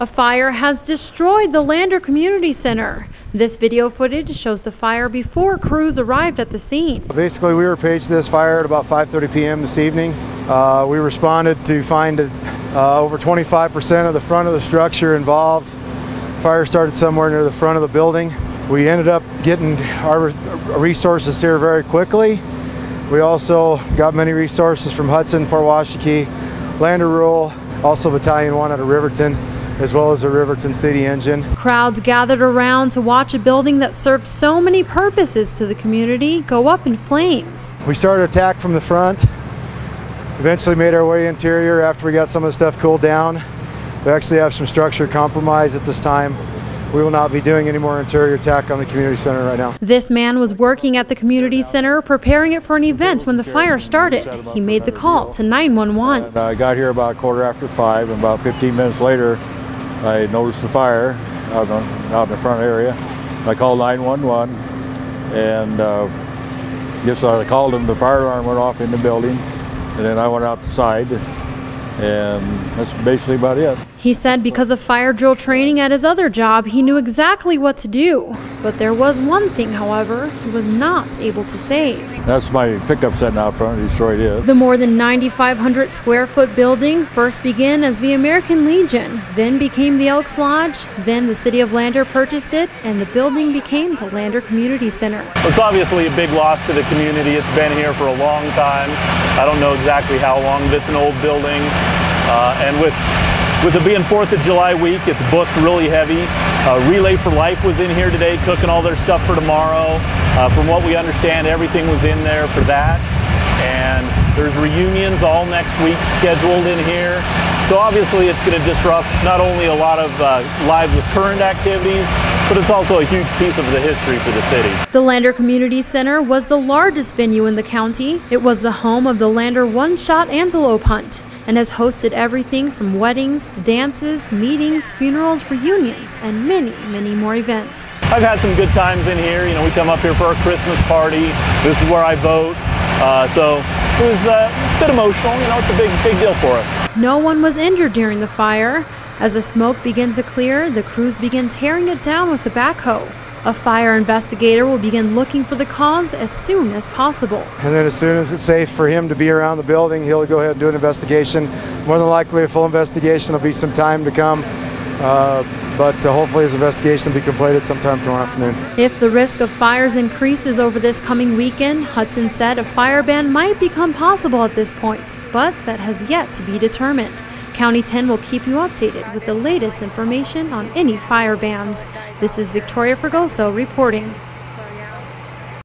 A fire has destroyed the Lander Community Center. This video footage shows the fire before crews arrived at the scene. Basically, we were paged this fire at about 5:30 p.m. this evening. We responded to find over 25% of the front of the structure involved. Fire started somewhere near the front of the building. We ended up getting our resources here very quickly. We also got many resources from Hudson, Fort Washakie, Lander Rural, also Battalion 1 out of Riverton, as well as the Riverton City Engine. Crowds gathered around to watch a building that served so many purposes to the community go up in flames. We started attack from the front, eventually made our way interior after we got some of the stuff cooled down. We actually have some structure compromise at this time. We will not be doing any more interior attack on the community center right now. This man was working at the community center preparing it for an event when the fire started. He made the call to 911. And I got here about 5:15, and about 15 minutes later I noticed the fire out in the front area. I called 911 and I called them. The fire alarm went off in the building, and then I went outside, and that's basically about it. He said because of fire drill training at his other job, he knew exactly what to do. But there was one thing, however, he was not able to save. That's my pickup sitting out front, destroyed it. The more than 9,500 square foot building first began as the American Legion, then became the Elks Lodge, then the city of Lander purchased it, and the building became the Lander Community Center. It's obviously a big loss to the community. It's been here for a long time. I don't know exactly how long, but it's an old building. And with it being 4th of July week, it's booked really heavy. Relay for Life was in here today cooking all their stuff for tomorrow. From what we understand, everything was in there for that. And there's reunions all next week scheduled in here. So obviously it's going to disrupt not only a lot of lives with current activities, but it's also a huge piece of the history for the city. The Lander Community Center was the largest venue in the county. It was the home of the Lander One-Shot Antelope Hunt, and has hosted everything from weddings to dances, meetings, funerals, reunions, and many, many more events. I've had some good times in here. You know, we come up here for our Christmas party. This is where I vote. So it was a bit emotional. You know, it's a big deal for us. No one was injured during the fire. As the smoke began to clear, the crews began tearing it down with the backhoe. A fire investigator will begin looking for the cause as soon as possible. And then as soon as it's safe for him to be around the building, he'll go ahead and do an investigation. More than likely a full investigation. There'll be some time to come, but hopefully his investigation will be completed sometime tomorrow afternoon. If the risk of fires increases over this coming weekend, Hudson said a fire ban might become possible at this point, but that has yet to be determined. County 10 will keep you updated with the latest information on any fire bans. This is Victoria Fregoso reporting.